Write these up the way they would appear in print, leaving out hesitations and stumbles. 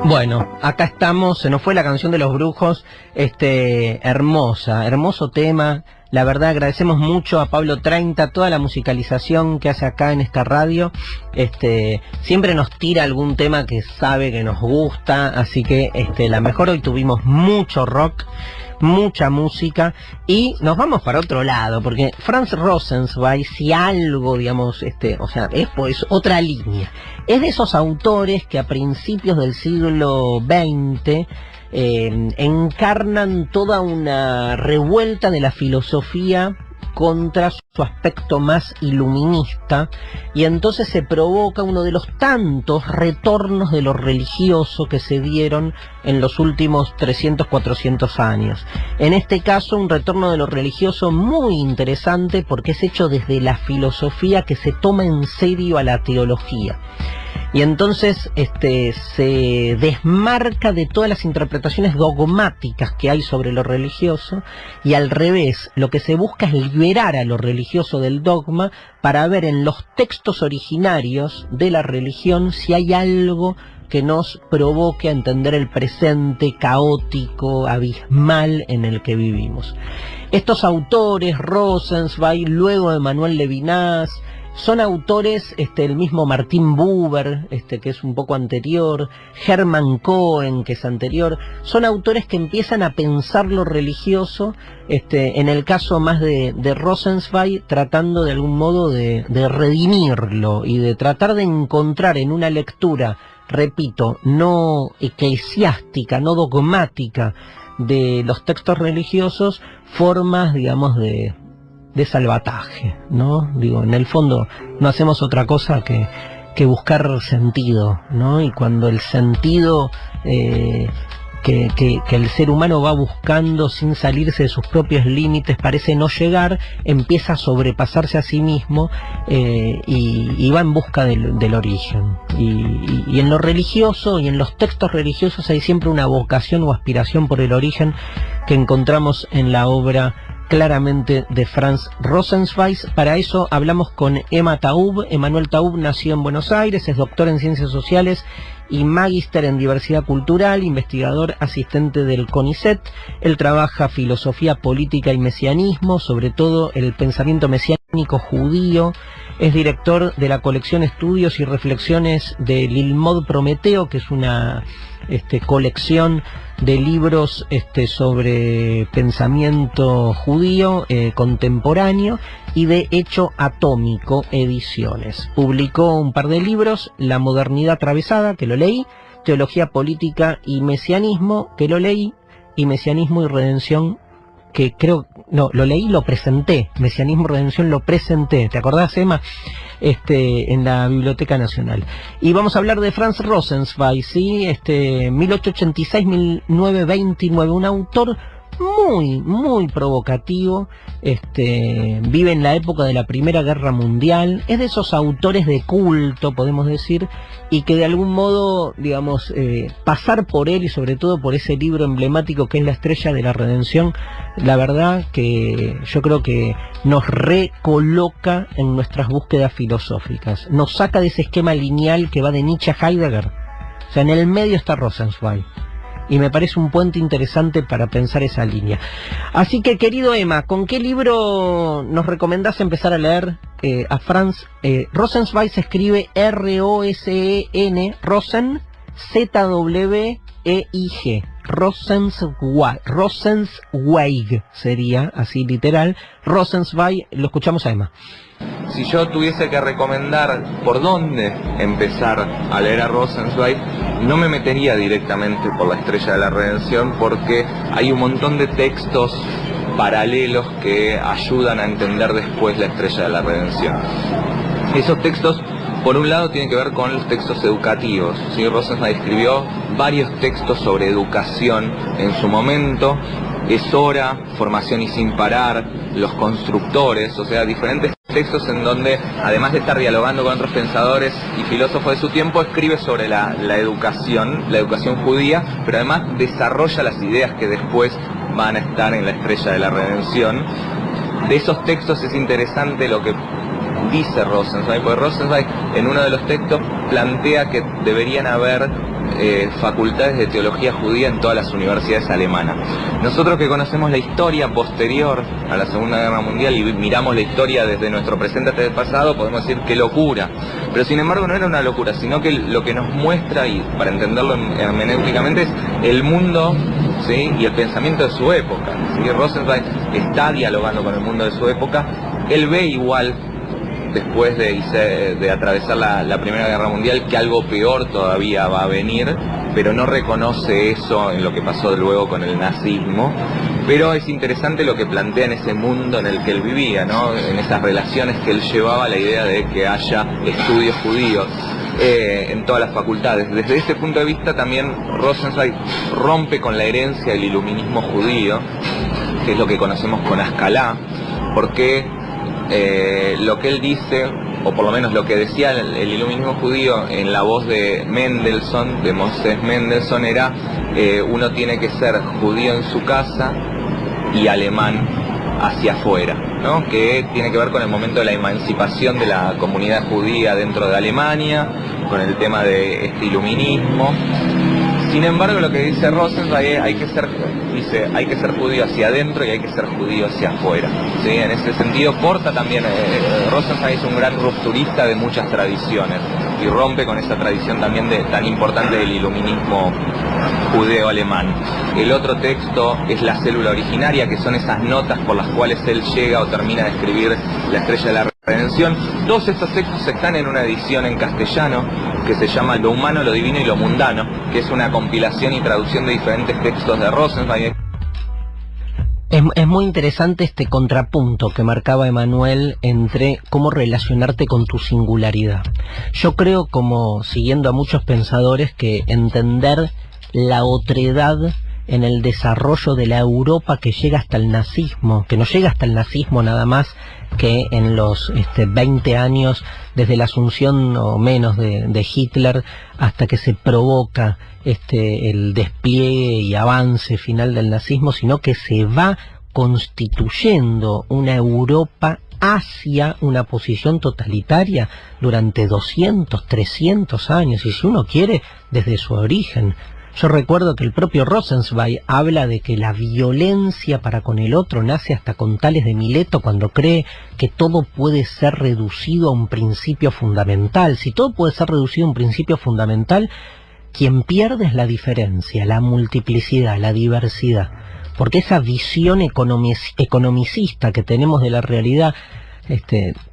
Bueno, acá estamos, se nos fue la canción de los brujos, hermoso tema. La verdad agradecemos mucho a Pablo 30, toda la musicalización que hace acá en esta radio. Siempre nos tira algún tema que sabe que nos gusta, así que la mejor hoy tuvimos mucho rock, mucha música, y nos vamos para otro lado, porque Franz Rosenzweig, si algo, digamos, es pues otra línea. Es de esos autores que a principios del siglo XX encarnan toda una revuelta de la filosofía contra su aspecto más iluminista, y entonces se provoca uno de los tantos retornos de lo religioso que se dieron en los últimos 300, 400 años. En este caso, un retorno de lo religioso muy interesante, porque es hecho desde la filosofía que se toma en serio a la teología. Y entonces se desmarca de todas las interpretaciones dogmáticas que hay sobre lo religioso, y al revés, lo que se busca es liberar a lo religioso del dogma para ver en los textos originarios de la religión si hay algo que nos provoque a entender el presente caótico, abismal en el que vivimos. Estos autores, Rosenzweig, luego Emmanuel Levinas, son autores, el mismo Martin Buber, que es un poco anterior, Hermann Cohen, que es anterior, son autores que empiezan a pensar lo religioso, en el caso más de Rosenzweig, tratando de algún modo de redimirlo y de tratar de encontrar en una lectura, repito, no eclesiástica, no dogmática de los textos religiosos, formas, digamos, de salvataje, ¿no? Digo, en el fondo no hacemos otra cosa que buscar sentido, ¿no? Y cuando el sentido que el ser humano va buscando sin salirse de sus propios límites parece no llegar, empieza a sobrepasarse a sí mismo y va en busca del origen. Y en lo religioso y en los textos religiosos hay siempre una vocación o aspiración por el origen que encontramos en la obra claramente de Franz Rosenzweig. Para eso hablamos con Emma Taub. Emanuel Taub nació en Buenos Aires, es doctor en Ciencias Sociales y magíster en Diversidad Cultural, investigador asistente del CONICET. Él trabaja filosofía política y mesianismo, sobre todo el pensamiento mesiánico judío. Es director de la colección Estudios y Reflexiones de Lilmod Prometeo, que es una colección de libros sobre pensamiento judío contemporáneo, y de Hecho Atómico Ediciones. Publicó un par de libros: La modernidad atravesada, que lo leí, Teología política y mesianismo, que lo leí, y Mesianismo y redención, que creo, no, lo leí, lo presenté, Mesianismo y redención lo presenté, ¿te acordás, Emma? En la Biblioteca Nacional. Y vamos a hablar de Franz Rosenzweig, ¿sí? 1886-1929, un autor muy provocativo, vive en la época de la Primera Guerra Mundial, es de esos autores de culto, podemos decir, y que de algún modo, digamos, pasar por él y sobre todo por ese libro emblemático que es La Estrella de la Redención, la verdad que yo creo que nos recoloca en nuestras búsquedas filosóficas, nos saca de ese esquema lineal que va de Nietzsche a Heidegger. O sea, en el medio está Rosenzweig, y me parece un puente interesante para pensar esa línea. Así que, querido Emma, ¿con qué libro nos recomendás empezar a leer a Franz? Rosenzweig se escribe R-O-S-E-N, Rosen, Z-W-E-I-G, Rosenzweig sería, así literal. Rosenzweig, lo escuchamos a Emma. Si yo tuviese que recomendar por dónde empezar a leer a Rosenzweig, no me metería directamente por La Estrella de la Redención, porque hay un montón de textos paralelos que ayudan a entender después La Estrella de la Redención. Esos textos, por un lado, tienen que ver con los textos educativos, ¿sí? Rosenzweig escribió varios textos sobre educación en su momento: Es hora, Formación y sin parar, Los constructores, o sea, diferentes textos en donde, además de estar dialogando con otros pensadores y filósofos de su tiempo, escribe sobre la educación judía, pero además desarrolla las ideas que después van a estar en La Estrella de la Redención. De esos textos es interesante lo que dice Rosenzweig, porque Rosenzweig en uno de los textos plantea que deberían haber facultades de teología judía en todas las universidades alemanas. Nosotros que conocemos la historia posterior a la Segunda Guerra Mundial y miramos la historia desde nuestro presente hasta el pasado, podemos decir qué locura. Pero sin embargo no era una locura, sino que lo que nos muestra, y para entenderlo hermenéuticamente, es el mundo, ¿sí?, y el pensamiento de su época. ¿Sí? Rosenzweig está dialogando con el mundo de su época. Él ve igual, después de atravesar la Primera Guerra Mundial, que algo peor todavía va a venir, pero no reconoce eso en lo que pasó luego con el nazismo. Pero es interesante lo que plantea en ese mundo en el que él vivía, ¿no? En esas relaciones que él llevaba, la idea de que haya estudios judíos en todas las facultades. Desde ese punto de vista también Rosenzweig rompe con la herencia del iluminismo judío, que es lo que conocemos con Ascalá, porque lo que él dice, o por lo menos lo que decía el iluminismo judío en la voz de Mendelssohn, de Moses Mendelssohn, era uno tiene que ser judío en su casa y alemán hacia afuera, ¿no? Que tiene que ver con el momento de la emancipación de la comunidad judía dentro de Alemania, con el tema de este iluminismo. Sin embargo, lo que dice Rosenzweig es hay que ser judío hacia adentro y hay que ser judío hacia afuera. ¿Sí? En ese sentido, corta también, Rosenzweig es un gran rupturista de muchas tradiciones y rompe con esa tradición también tan importante del iluminismo judeo-alemán. El otro texto es La célula originaria, que son esas notas por las cuales él llega o termina de escribir La estrella de la redención. Todos estos textos están en una edición en castellano que se llama Lo humano, lo divino y lo mundano, que es una compilación y traducción de diferentes textos de Rosenzweig. Es muy interesante este contrapunto que marcaba Emanuel entre cómo relacionarte con tu singularidad. Yo creo, como siguiendo a muchos pensadores, que entender la otredad en el desarrollo de la Europa que llega hasta el nazismo, que no llega hasta el nazismo nada más que en los 20 años desde la asunción o menos de Hitler hasta que se provoca el despliegue y avance final del nazismo, sino que se va constituyendo una Europa hacia una posición totalitaria durante 200, 300 años, y si uno quiere, desde su origen. Yo recuerdo que el propio Rosenzweig habla de que la violencia para con el otro nace hasta con Tales de Mileto, cuando cree que todo puede ser reducido a un principio fundamental. Si todo puede ser reducido a un principio fundamental, quien pierde es la diferencia, la multiplicidad, la diversidad. Porque esa visión economicista que tenemos de la realidad,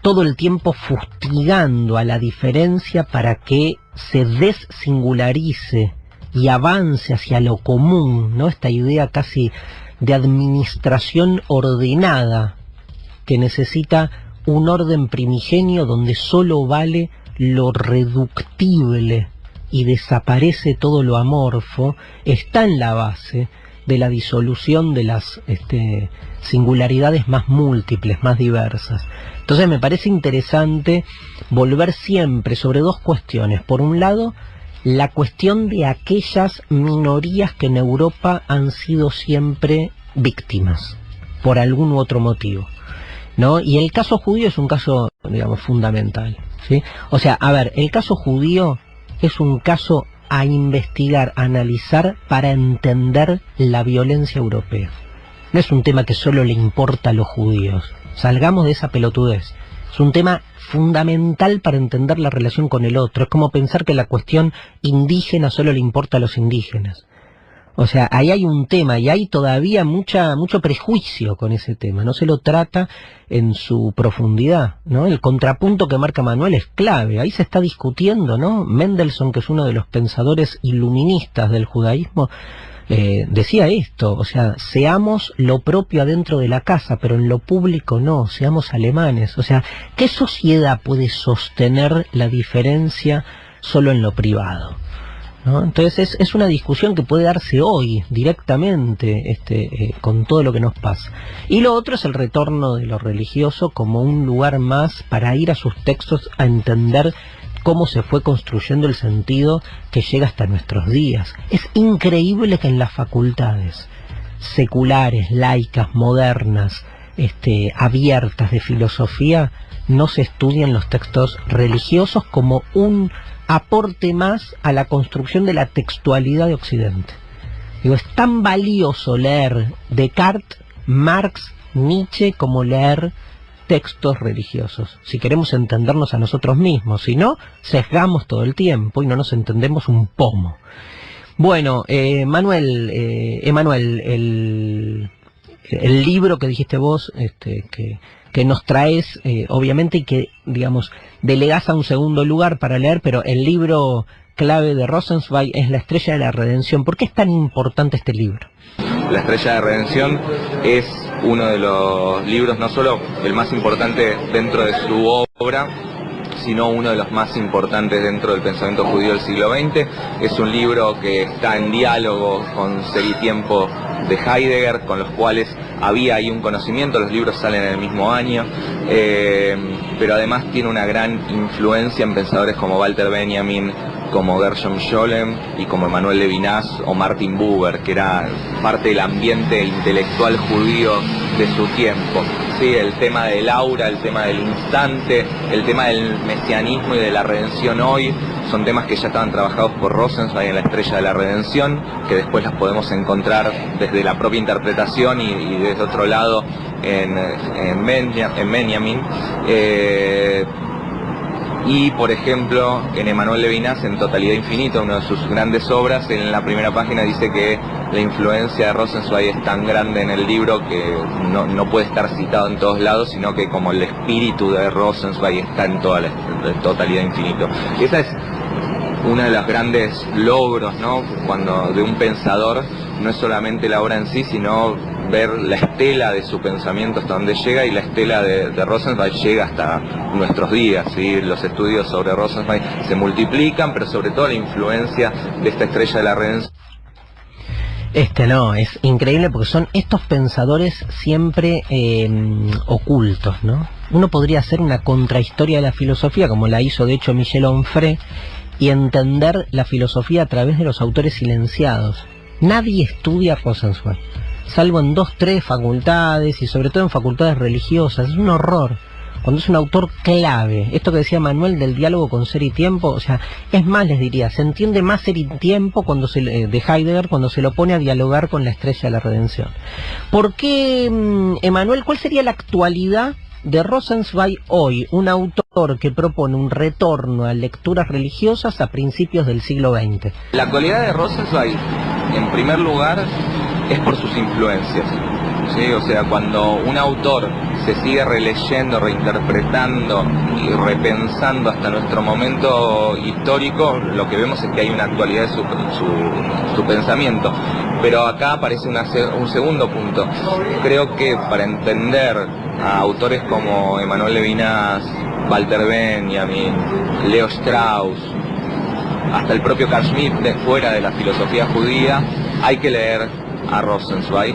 todo el tiempo fustigando a la diferencia para que se desingularice y avance hacia lo común, ¿no? Esta idea casi de administración ordenada, que necesita un orden primigenio donde solo vale lo reductible y desaparece todo lo amorfo, está en la base de la disolución de las singularidades más múltiples, más diversas. Entonces me parece interesante volver siempre sobre dos cuestiones. Por un lado, la cuestión de aquellas minorías que en Europa han sido siempre víctimas, por algún u otro motivo, ¿no? Y el caso judío es un caso, digamos, fundamental, ¿sí? O sea, a ver, el caso judío es un caso a investigar, a analizar para entender la violencia europea. No es un tema que solo le importa a los judíos. Salgamos de esa pelotudez. Es un tema fundamental para entender la relación con el otro. Es como pensar que la cuestión indígena solo le importa a los indígenas. O sea, ahí hay un tema y hay todavía mucho prejuicio con ese tema. No se lo trata en su profundidad, ¿no? El contrapunto que marca Manuel es clave. Ahí se está discutiendo, ¿no? Mendelssohn, que es uno de los pensadores iluministas del judaísmo, decía esto, o sea, seamos lo propio adentro de la casa, pero en lo público no, seamos alemanes. O sea, ¿qué sociedad puede sostener la diferencia solo en lo privado? ¿No? Entonces es una discusión que puede darse hoy directamente con todo lo que nos pasa. Y lo otro es el retorno de lo religioso como un lugar más para ir a sus textos a entender cómo se fue construyendo el sentido que llega hasta nuestros días. Es increíble que en las facultades seculares, laicas, modernas, abiertas de filosofía, no se estudien los textos religiosos como un aporte más a la construcción de la textualidad de Occidente. Digo, es tan valioso leer Descartes, Marx, Nietzsche como leer textos religiosos, si queremos entendernos a nosotros mismos. Si no, sesgamos todo el tiempo y no nos entendemos un pomo. Bueno, Emanuel, el libro que dijiste vos, que nos traes, obviamente, y que, digamos, delegás a un segundo lugar para leer, pero el libro clave de Rosenzweig es La Estrella de la Redención. ¿Por qué es tan importante este libro? La Estrella de la Redención es uno de los libros, no solo el más importante dentro de su obra, sino uno de los más importantes dentro del pensamiento judío del siglo XX. Es un libro que está en diálogo con Ser y Tiempo de Heidegger, con los cuales había ahí un conocimiento. Los libros salen en el mismo año, pero además tiene una gran influencia en pensadores como Walter Benjamin, como Gershom Scholem y como Emanuel Levinas o Martin Buber, que era parte del ambiente intelectual judío de su tiempo. Sí, el tema del aura, el tema del instante, el tema del mesianismo y de la redención hoy, son temas que ya estaban trabajados por Rosenzweig en La Estrella de la Redención, que después las podemos encontrar desde la propia interpretación y desde otro lado en Benjamin. Y, por ejemplo, en Emanuel Levinas, en Totalidad Infinita, una de sus grandes obras, en la primera página dice que la influencia de Rosenzweig es tan grande en el libro que no puede estar citado en todos lados, sino que como el espíritu de Rosenzweig está en toda la Totalidad Infinita. Esa es una de los grandes logros, ¿no?, cuando de un pensador, no es solamente la obra en sí, sino ver la estela de su pensamiento hasta donde llega, y la estela de Rosenzweig llega hasta nuestros días, ¿sí? Los estudios sobre Rosenzweig se multiplican, pero sobre todo la influencia de esta Estrella de la Redención. No, es increíble porque son estos pensadores siempre ocultos, ¿no? Uno podría hacer una contrahistoria de la filosofía, como la hizo de hecho Michel Onfray, y entender la filosofía a través de los autores silenciados. Nadie estudia Rosenzweig, salvo en 2, 3 facultades, y sobre todo en facultades religiosas. Es un horror cuando es un autor clave. Esto que decía Manuel del diálogo con Ser y Tiempo, o sea, es más, les diría, se entiende más Ser y Tiempo de Heidegger cuando se lo pone a dialogar con La Estrella de la Redención. ¿Por qué, Emanuel, cuál sería la actualidad de Rosenzweig hoy, un autor que propone un retorno a lecturas religiosas a principios del siglo XX? La actualidad de Rosenzweig, en primer lugar, es por sus influencias, ¿sí? O sea, cuando un autor se sigue releyendo, reinterpretando y repensando hasta nuestro momento histórico, lo que vemos es que hay una actualidad de su pensamiento. Pero acá aparece un segundo punto. Creo que para entender a autores como Emanuel Levinas, Walter Benjamin, Leo Strauss, hasta el propio Carl Schmitt, fuera de la filosofía judía, hay que leer a Rosenzweig.